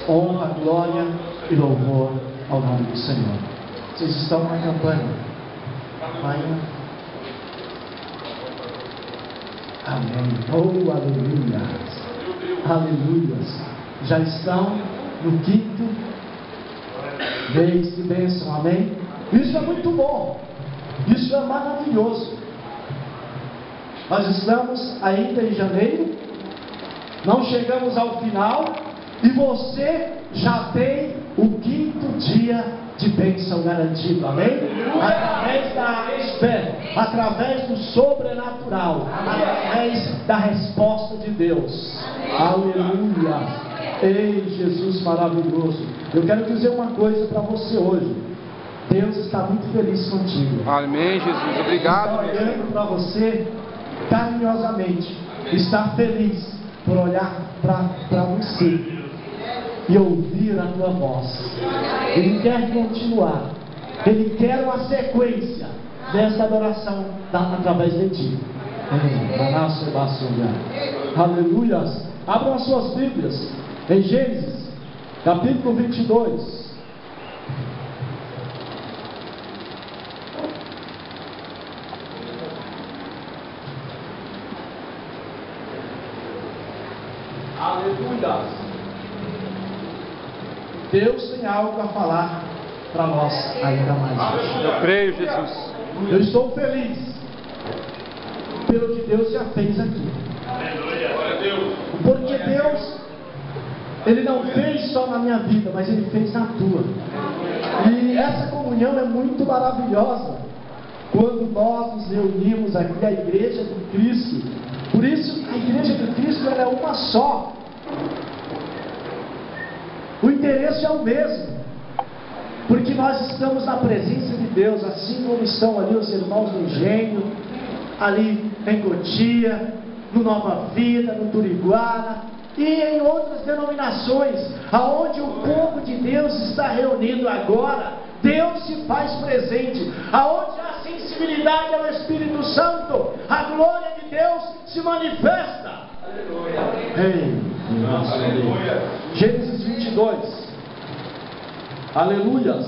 honra, glória e louvor ao nome do Senhor. Vocês estão na campanha. Vai. Amém. Oh, aleluia. Aleluia. Já estão no quinto mês de bênção. Amém. Isso é muito bom. Isso é maravilhoso. Nós estamos ainda em janeiro. Não chegamos ao final. E você já tem o quinto dia de bênção garantido, amém? Através da fé, através do sobrenatural, através da resposta de Deus. Aleluia! Ei, Jesus maravilhoso! Eu quero dizer uma coisa para você hoje. Deus está muito feliz contigo. Amém, Jesus. Obrigado. Ele está olhando para você carinhosamente. Está feliz por olhar para você e ouvir a tua voz. Ele quer continuar. Ele quer uma sequência dessa adoração através de ti. Aleluia. Abram as suas Bíblias em Gênesis capítulo 22. Aleluia. Deus tem algo a falar para nós ainda mais. Eu creio, Jesus. Eu estou feliz pelo que Deus já fez aqui. Porque Deus, Ele não fez só na minha vida, mas Ele fez na tua. E essa comunhão é muito maravilhosa quando nós nos reunimos aqui, a igreja de Cristo. Por isso, a igreja de Cristo ela é uma só. O interesse é o mesmo, porque nós estamos na presença de Deus, assim como estão ali os irmãos do Engenho, ali em Cotia, no Nova Vida, no Turiguara e em outras denominações, aonde o povo de Deus está reunido agora. Deus se faz presente, aonde há sensibilidade ao Espírito Santo, a glória de Deus se manifesta. Aleluia. Aleluia. Gênesis 22. Aleluias.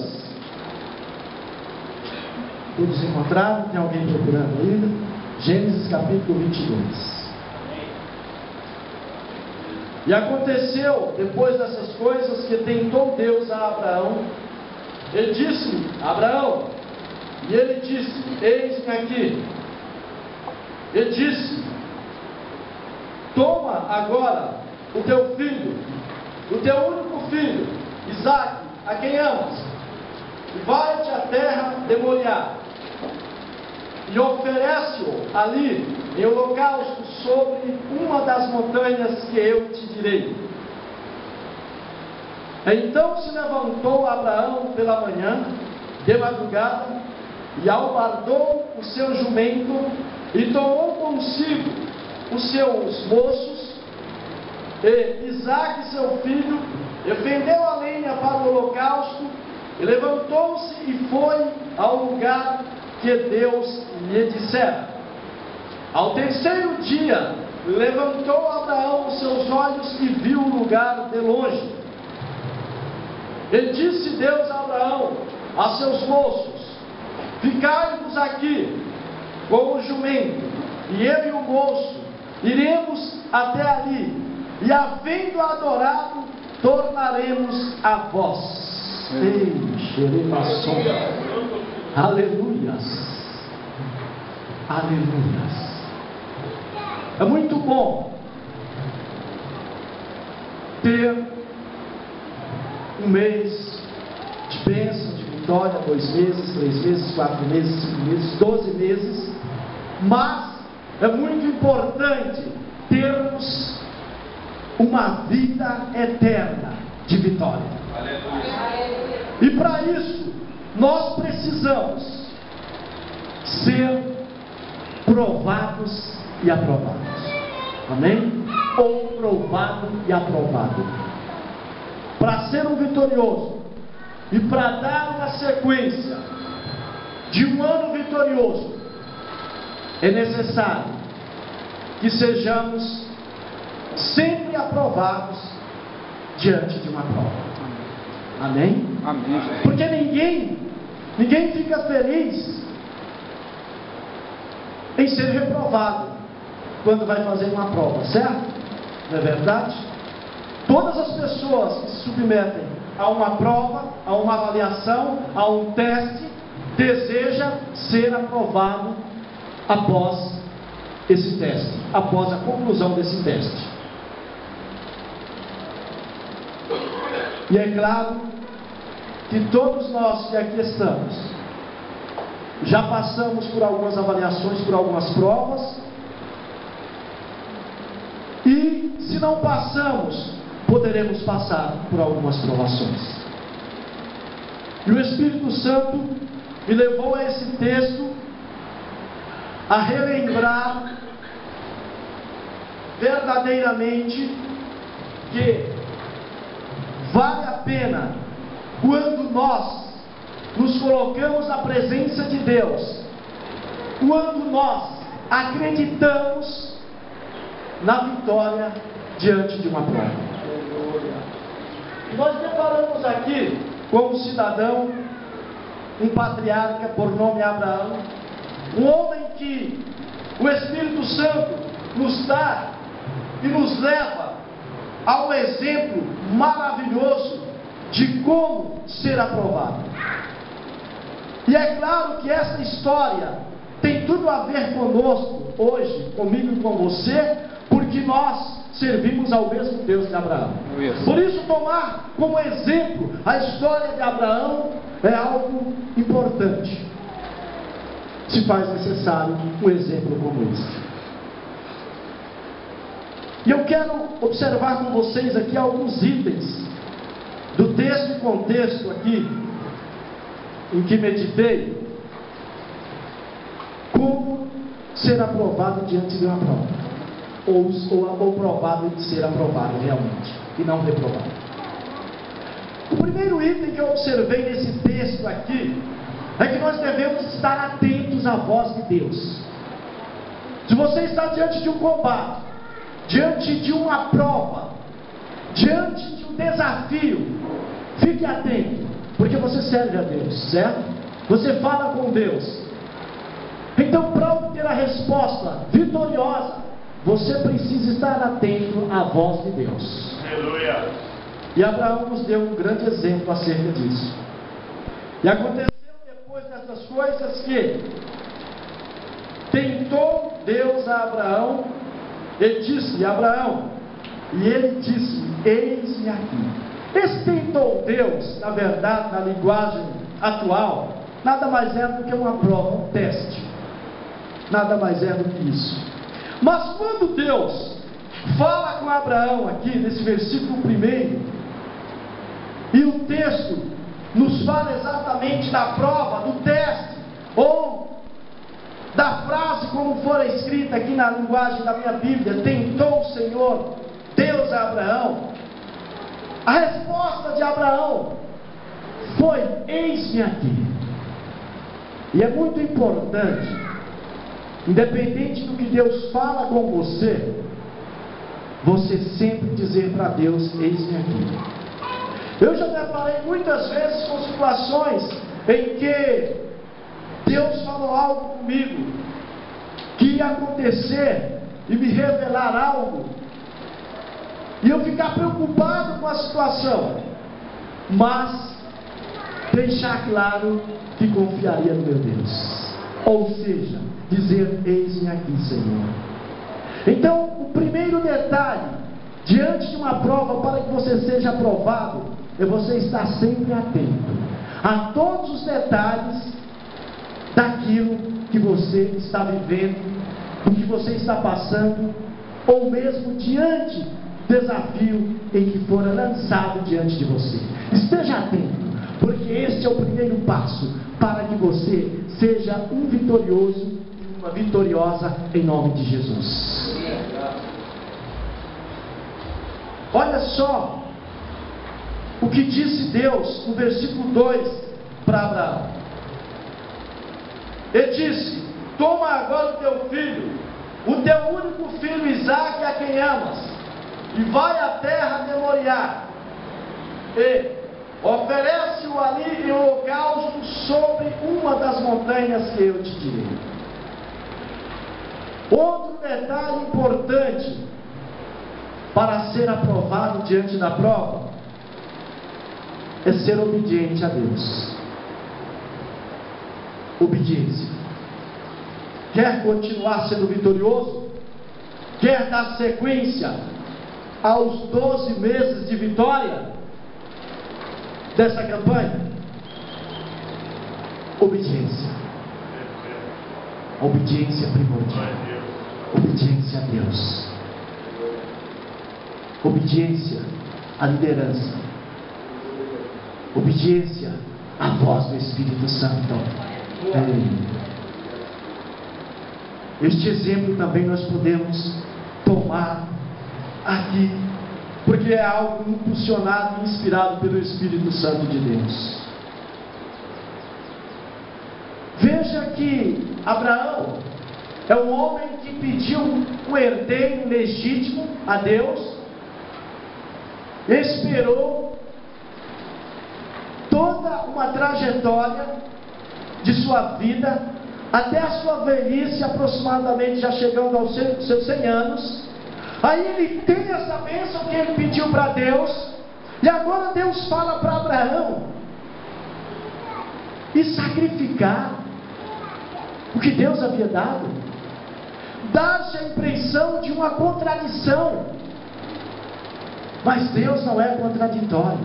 Todos encontraram? Tem alguém procurando ainda? Gênesis capítulo 22. E aconteceu, depois dessas coisas, que tentou Deus a Abraão. Ele disse: Abraão. E ele disse: eis-me aqui. Ele disse: toma agora o teu filho, o teu único filho, Isaque, a quem amas, e vai-te à terra de Moriá, e oferece-o ali em holocausto sobre uma das montanhas que eu te direi. Então se levantou Abraão pela manhã, de madrugada, e albardou o seu jumento, e tomou consigo os seus moços, e Isaque seu filho, e fendeu a lenha para o holocausto, e levantou-se e foi ao lugar que Deus lhe dissera. Ao terceiro dia, levantou Abraão os seus olhos e viu o lugar de longe. E disse Deus a Abraão, a seus moços: ficai-vos aqui com o jumento, e eu e o moço iremos até ali, e havendo adorado, tornaremos a vós. Ei, xeremação. Aleluias. Aleluias. É muito bom ter um mês de bênção, de vitória, 2 meses, 3 meses, 4 meses, 5 meses, 12 meses, mas é muito importante termos uma vida eterna de vitória. E para isso, nós precisamos ser provados e aprovados. Amém? Ou provado e aprovado. Para ser um vitorioso e para dar uma sequência de um ano vitorioso, é necessário que sejamos sempre aprovados diante de uma prova. Amém? Amém. Porque ninguém fica feliz em ser reprovado quando vai fazer uma prova, certo? Não é verdade? Todas as pessoas que se submetem a uma prova, a uma avaliação, a um teste, deseja ser aprovado após esse teste, após a conclusão desse teste. E é claro que todos nós que aqui estamos já passamos por algumas avaliações, por algumas provas, e se não passamos, poderemos passar por algumas provações. E o Espírito Santo me levou a esse texto a relembrar verdadeiramente que vale a pena, quando nós nos colocamos na presença de Deus, quando nós acreditamos na vitória diante de uma prova. Nós deparamos aqui com um cidadão, um patriarca por nome Abraão, um homem que o Espírito Santo nos dá e nos leva a um exemplo maravilhoso de como ser aprovado. E é claro que essa história tem tudo a ver conosco hoje, comigo e com você, porque nós servimos ao mesmo Deus de Abraão. Por isso, tomar como exemplo a história de Abraão é algo importante. Se faz necessário um exemplo como este. E eu quero observar com vocês aqui alguns itens do texto e contexto aqui em que meditei, como ser aprovado diante de uma prova, ou provado de ser aprovado realmente, e não reprovado. O primeiro item que eu observei nesse texto aqui é que nós devemos estar atentos à voz de Deus. Se você está diante de um combate, diante de uma prova, diante de um desafio, fique atento, porque você serve a Deus, certo? Você fala com Deus. Então, para obter a resposta vitoriosa, você precisa estar atento à voz de Deus. Aleluia. E Abraão nos deu um grande exemplo acerca disso. E aconteceu depois dessas coisas que tentou Deus a Abraão e disse: Abraão, e ele disse: eis-me aqui. Esse tentou Deus, na verdade, na linguagem atual, nada mais é do que uma prova, um teste. Nada mais é do que isso. Mas quando Deus fala com Abraão aqui, nesse versículo 1, e o texto nos fala exatamente da prova, do teste, ou da frase como for escrita aqui na linguagem da minha Bíblia: tentou o Senhor Deus a Abraão. A resposta de Abraão foi: eis-me aqui. E é muito importante, independente do que Deus fala com você, você sempre dizer para Deus: eis-me aqui. Eu já deparei muitas vezes com situações em que Deus falou algo comigo, que ia acontecer e me revelar algo, e eu ficar preocupado com a situação, mas deixar claro que confiaria no meu Deus. Ou seja, dizer: eis-me aqui, Senhor. Então, o primeiro detalhe diante de uma prova, para que você seja aprovado, é você estar sempre atento a todos os detalhes daquilo que você está vivendo, do que você está passando, ou mesmo diante do desafio em que for lançado diante de você. Esteja atento, porque este é o primeiro passo para que você seja um vitorioso e uma vitoriosa em nome de Jesus. Olha só o que disse Deus no versículo 2 para Abraão. Ele disse: toma agora o teu filho, o teu único filho Isaque, a quem amas, e vai à terra de Moriá, e oferece-o ali em holocausto sobre uma das montanhas que eu te direi. Outro detalhe importante para ser aprovado diante da prova é ser obediente a Deus. Obediência. Quer continuar sendo vitorioso? Quer dar sequência aos 12 meses de vitória dessa campanha? Obediência. Obediência primordial. Obediência a Deus. Obediência à liderança. Obediência à voz do Espírito Santo. Este exemplo também nós podemos tomar aqui, porque é algo impulsionado e inspirado pelo Espírito Santo de Deus. Veja que Abraão é um homem que pediu um herdeiro legítimo a Deus, esperou toda uma trajetória de sua vida, até a sua velhice, aproximadamente já chegando aos seus 100 anos. Aí ele tem essa bênção que ele pediu para Deus, e agora Deus fala para Abraão e sacrificar o que Deus havia dado. Dá-se a impressão de uma contradição, mas Deus não é contraditório.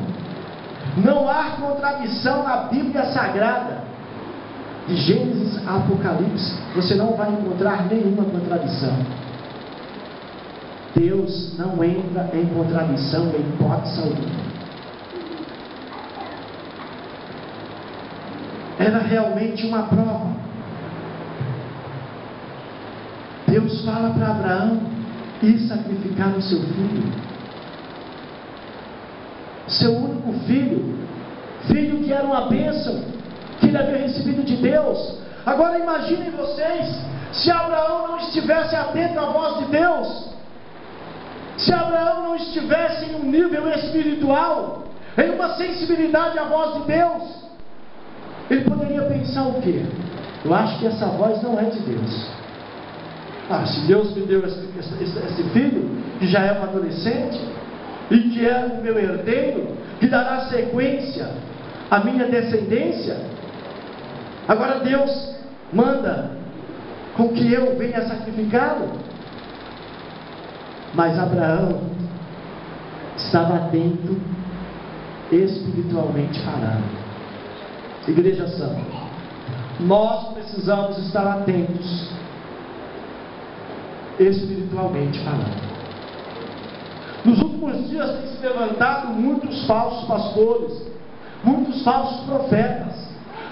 Não há contradição na Bíblia Sagrada. De Gênesis a Apocalipse, você não vai encontrar nenhuma contradição. Deus não entra em contradição em hipótese alguma. Era realmente uma prova. Deus fala para Abraão ir sacrificar o seu filho, seu único filho, filho que era uma bênção que ele havia recebido de Deus. Agora imaginem vocês, se Abraão não estivesse atento à voz de Deus, se Abraão não estivesse em um nível espiritual, em uma sensibilidade à voz de Deus, ele poderia pensar o quê? Eu acho que essa voz não é de Deus. Se Deus me deu esse filho, que já é um adolescente, e que é o meu herdeiro, que dará sequência à minha descendência, agora Deus manda com que eu venha sacrificá-lo. Mas Abraão estava atento espiritualmente falando. Igreja Santa, nós precisamos estar atentos espiritualmente falando. Nos últimos dias tem se levantado muitos falsos pastores, muitos falsos profetas.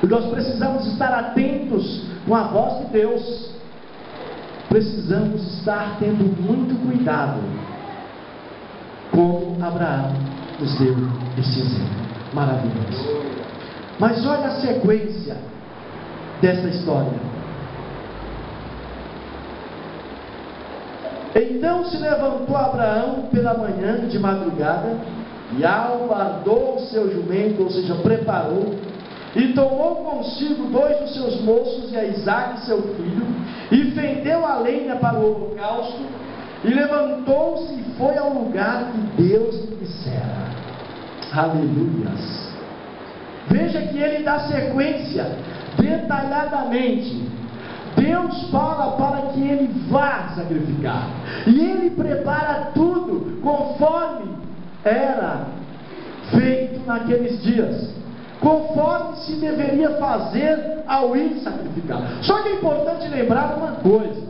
Nós precisamos estar atentos com a voz de Deus. Precisamos estar tendo muito cuidado, como Abraão nos deu esse exemplo maravilhoso. Mas olha a sequência dessa história. Então se levantou Abraão pela manhã de madrugada, e albardou o seu jumento, ou seja, preparou, e tomou consigo 2 dos seus moços e a Isaque seu filho, e fendeu a lenha para o holocausto, e levantou-se e foi ao lugar que Deus lhe dissera. Aleluias! Veja que ele dá sequência detalhadamente. Deus fala para que ele vá sacrificar, e ele prepara tudo conforme era feito naqueles dias, conforme se deveria fazer ao ir sacrificar. Só que é importante lembrar uma coisa: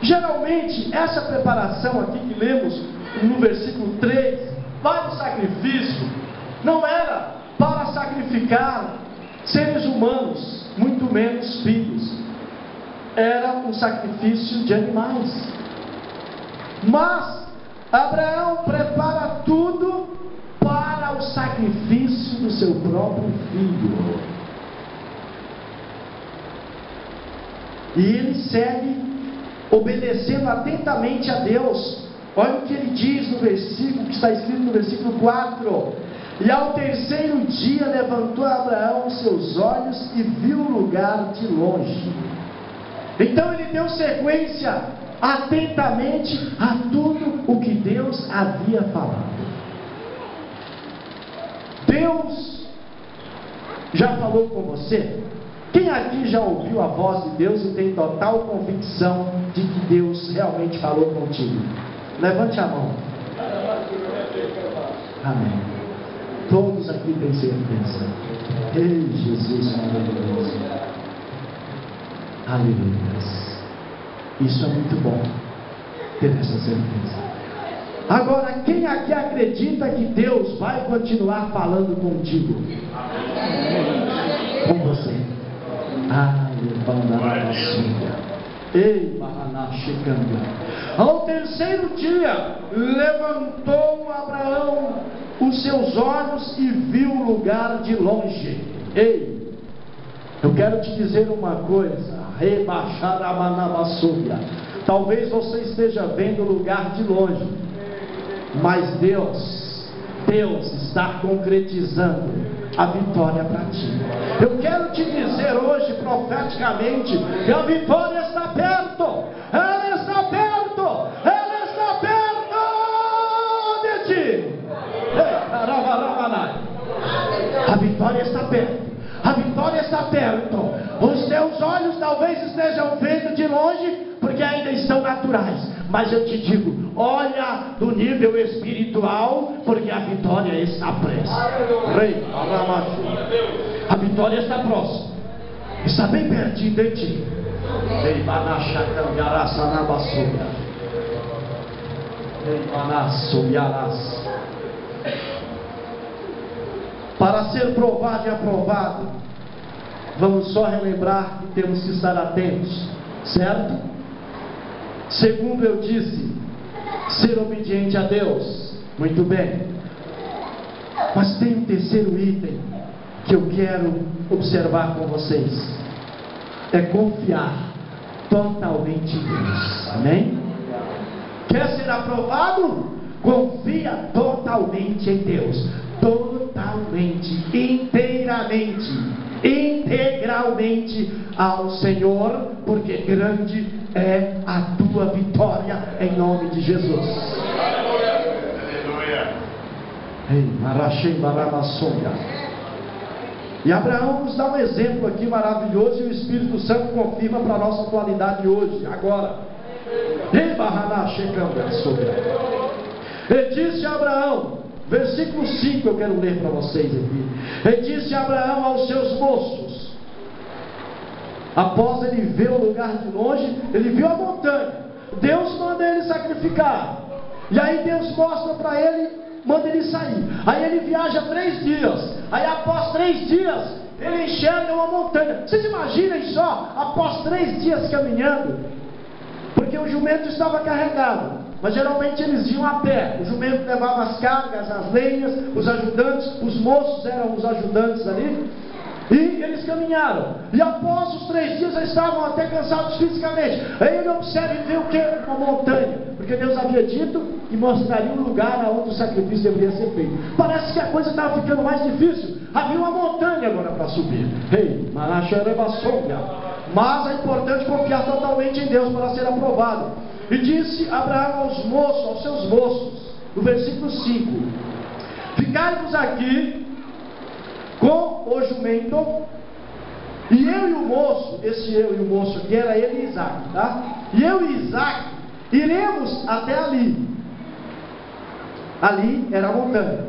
geralmente essa preparação aqui que lemos no versículo 3 para o sacrifício não era para sacrificar seres humanos, muito menos filhos. Era um sacrifício de animais. Mas Abraão prepara tudo para o sacrifício do seu próprio filho. E ele segue obedecendo atentamente a Deus. Olha o que ele diz no versículo, que está escrito no versículo 4: E ao terceiro dia levantou Abraão os seus olhos e viu o lugar de longe. Então ele deu sequência atentamente a tudo o que Deus havia falado. Deus já falou com você? Quem aqui já ouviu a voz de Deus e tem total convicção de que Deus realmente falou contigo? Levante a mão. Amém. Todos aqui têm certeza. Ei, Jesus maravilhoso. Aleluia. Isso é muito bom, ter essa certeza. Agora, quem aqui acredita que Deus vai continuar falando contigo? Com você. Ei, ao terceiro dia, levantou Abraão os seus olhos e viu o lugar de longe. Ei, eu quero te dizer uma coisa. Talvez você esteja vendo o lugar de longe, mas Deus está concretizando a vitória para ti. Eu quero te dizer hoje profeticamente que a vitória está perto. Ela está perto. Ela está perto de ti. A vitória está perto. A vitória está perto. Os teus olhos talvez estejam vendo de longe, porque ainda estão naturais. Mas eu te digo, olha do nível espiritual, porque a vitória está próxima. A vitória está próxima. Está bem pertinho de ti. Para ser provado e aprovado, vamos só relembrar que temos que estar atentos, certo? Segundo eu disse, ser obediente a Deus. Muito bem. Mas tem um terceiro item que eu quero observar com vocês. É confiar totalmente em Deus. Amém? Quer ser aprovado? Confia totalmente em Deus. Totalmente, integralmente ao Senhor, porque grande é a tua vitória em nome de Jesus. E Abraão nos dá um exemplo aqui maravilhoso, e o Espírito Santo confirma para a nossa atualidade hoje, agora. E disse Abraão, versículo 5 eu quero ler para vocês aqui. E disse Abraão aos seus moços, após ele ver o lugar de longe, ele viu a montanha. Deus manda ele sacrificar. E aí Deus mostra para ele, manda ele sair. Aí ele viaja 3 dias. Aí após 3 dias, ele enxerga uma montanha. Vocês imaginem só, após 3 dias caminhando, porque o jumento estava carregado. Mas geralmente eles iam a pé. O jumento levava as cargas, as lenhas, os ajudantes, os moços eram os ajudantes ali. E eles caminharam. E após os 3 dias eles estavam até cansados fisicamente. Aí ele observa e vê o que? Uma montanha. Porque Deus havia dito que mostraria um lugar onde o sacrifício deveria ser feito. Parece que a coisa estava ficando mais difícil. Havia uma montanha agora para subir. Mas é importante confiar totalmente em Deus para ser aprovado. E disse Abraão aos moços, aos seus moços, no versículo 5: ficai-vos aqui com o jumento, e eu e o moço, esse eu e o moço aqui era ele e Isaac, tá? E eu e Isaac iremos até ali. Ali era a montanha.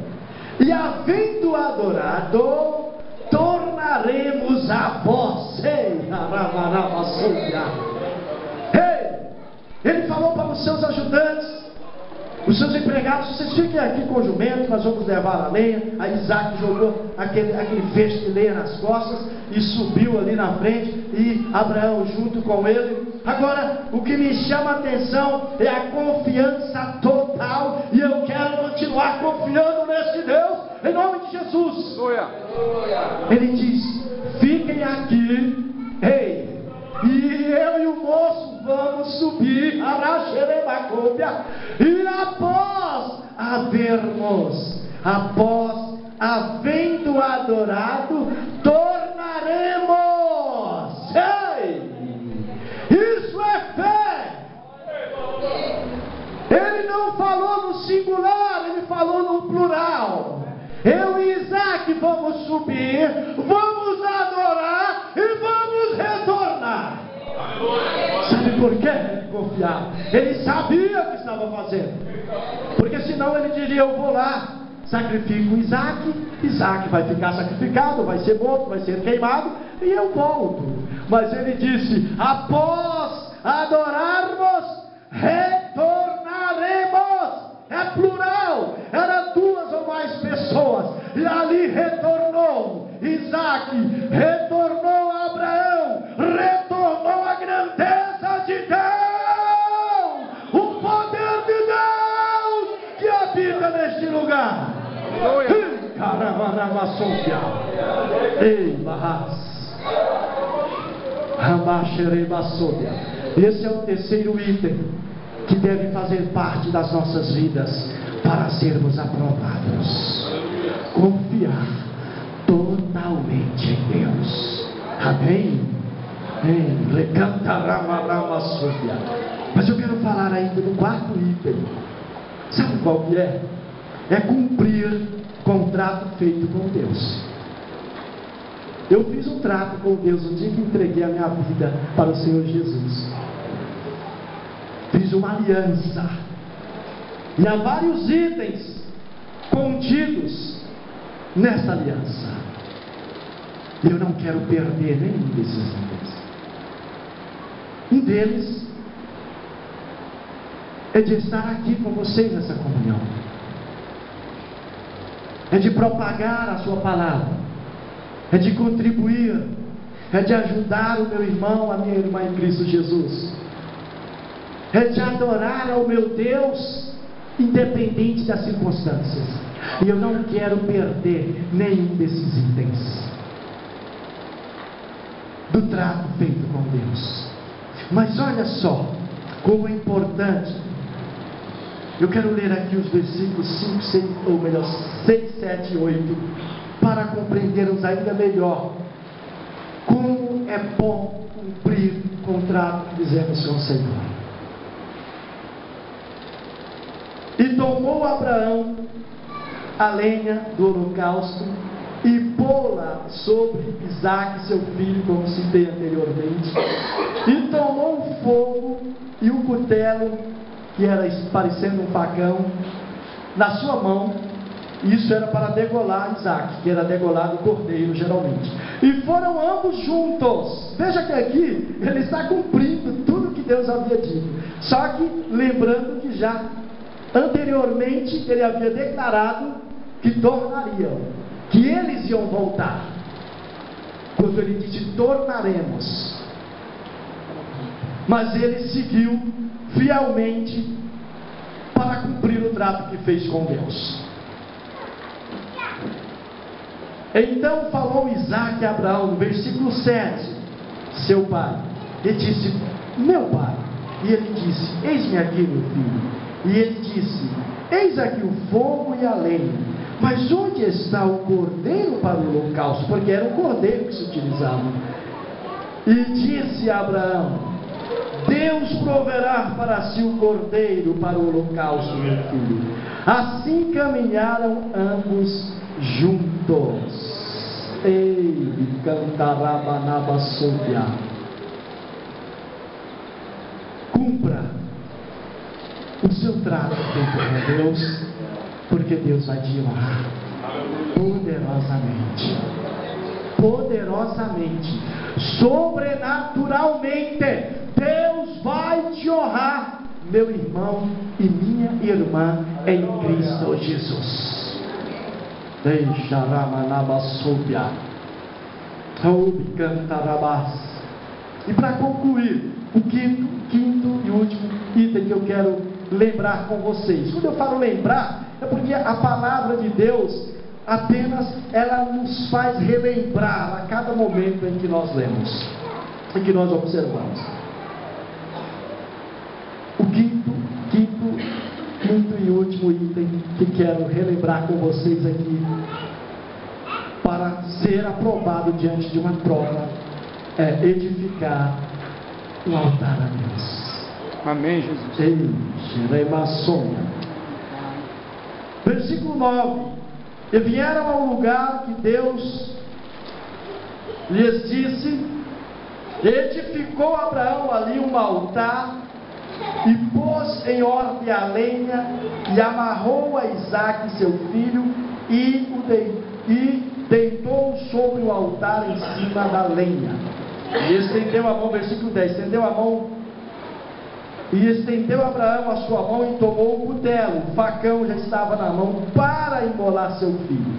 E havendo adorado, tornaremos a vós. Ele falou para os seus ajudantes, os seus empregados: vocês fiquem aqui com o jumento, nós vamos levar a lenha. Aí Isaac jogou aquele feixe de lenha nas costas e subiu ali na frente, e Abraão junto com ele. Agora, o que me chama a atenção é a confiança total, e eu quero continuar confiando nesse Deus, em nome de Jesus. Ele diz: fiquem aqui, e eu e o moço vamos subir a Raxerebacópia, e após havendo adorado, tornaremos. Ei! Isso é fé! Ele não falou no singular, ele falou no plural. Eu e Isaac vamos subir, vamos adorar e vamos retornar. Sabe por que ele confiava? Ele sabia o que estava fazendo. Porque senão ele diria: eu vou lá, sacrifico Isaac, Isaac vai ficar sacrificado, vai ser morto, vai ser queimado, e eu volto. Mas ele disse: após adorarmos, retornaremos. É plural, era 2 ou mais pessoas, e ali retornou Isaac, retornou Abraão, retornou a grandeza de Deus, o poder de Deus que habita neste lugar. Ei, Barras, esse é o terceiro item que deve fazer parte das nossas vidas para sermos aprovados. Confiar totalmente em Deus. Amém? Mas eu quero falar ainda do quarto item. Sabe qual que é? É cumprir contrato feito com Deus. Eu fiz um trato com Deus no dia que entreguei a minha vida para o Senhor Jesus. Fiz uma aliança. E há vários itens contidos nessa aliança. E eu não quero perder nenhum desses itens. Um deles é de estar aqui com vocês nessa comunhão. É de propagar a sua palavra. É de contribuir. É de ajudar o meu irmão, a minha irmã em Cristo Jesus. É de adorar ao meu Deus, independente das circunstâncias. E eu não quero perder nenhum desses itens do trato feito com Deus. Mas olha só como é importante. Eu quero ler aqui os versículos 5, 6, ou melhor, 6, 7 e 8, para compreendermos ainda melhor como é bom cumprir o contrato que fizemos com o Senhor. E tomou Abraão a lenha do holocausto e pô-la sobre Isaque, seu filho, como citei anteriormente. E tomou o fogo e o cutelo, que era parecendo um facão, na sua mão. Isso era para degolar Isaque, que era degolado o cordeiro geralmente. E foram ambos juntos. Veja que aqui ele está cumprindo tudo que Deus havia dito. Só que lembrando que já anteriormente ele havia declarado que tornariam, que eles iam voltar. Quando ele disse tornaremos. Mas ele seguiu fielmente para cumprir o trato que fez com Deus. Então falou Isaque a Abraão, no versículo 7, seu pai, e disse: meu pai. E ele disse: eis-me aqui, meu filho. E ele disse: eis aqui o fogo e a lenha, mas onde está o cordeiro para o holocausto? Porque era o cordeiro que se utilizava. E disse a Abraão: Deus proverá para si o cordeiro para o holocausto, meu filho. Assim caminharam ambos juntos. Ei, cantarabanabassobia. Cumpra o seu trato feito com Deus, porque Deus vai te honrar poderosamente, poderosamente, sobrenaturalmente. Deus vai te honrar, meu irmão e minha irmã em Cristo Jesus. E para concluir, o quinto e último item que eu quero lembrar com vocês. Quando eu falo lembrar, é porque a palavra de Deus apenas ela nos faz relembrar a cada momento em que nós lemos, em que nós observamos. O quinto e último item que quero relembrar com vocês aqui para ser aprovado diante de uma prova é edificar um altar a Deus. Amém, Jesus. Ei, versículo 9: e vieram ao lugar que Deus lhes disse, edificou Abraão ali um altar, e pôs em ordem a lenha, e amarrou a Isaque seu filho, e deitou sobre o altar em cima da lenha, e estendeu a mão, versículo 10, estendeu a mão, e estendeu Abraão a sua mão e tomou o cutelo, o facão já estava na mão para imolar seu filho.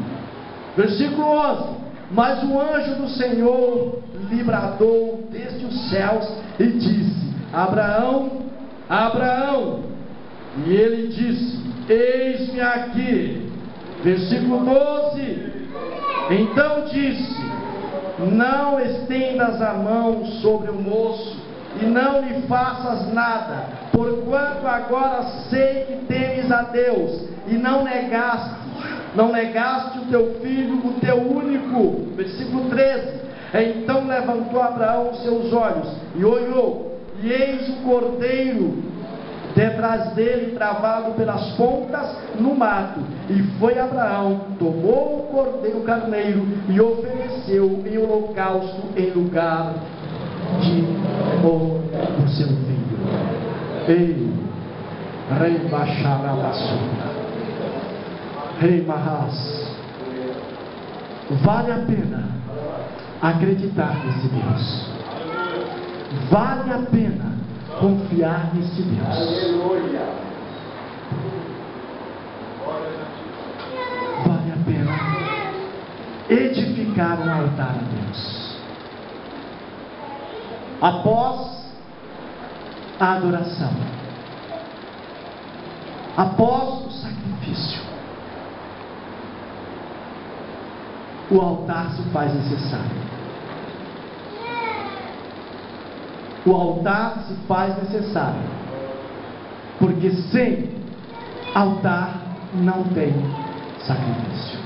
Versículo 11: mas o anjo do Senhor lhe bradou desde os céus e disse: Abraão, Abraão. E ele disse: eis-me aqui. Versículo 12: então disse: não estendas a mão sobre o moço e não lhe faças nada, porquanto agora sei que temes a Deus e não negaste o teu filho, o teu único. Versículo 13: então levantou Abraão os seus olhos e olhou, e eis o cordeiro detrás dele, travado pelas pontas no mato. E foi Abraão, tomou o cordeiro, o carneiro, e ofereceu em holocausto em lugar do seu filho. Ei, Rei Bacharabasura, Rei Mahas, vale a pena acreditar nesse Deus, vale a pena confiar nesse Deus, vale a pena edificar um altar a Deus. Após a adoração, após o sacrifício, o altar se faz necessário. O altar se faz necessário, porque sem altar não tem sacrifício.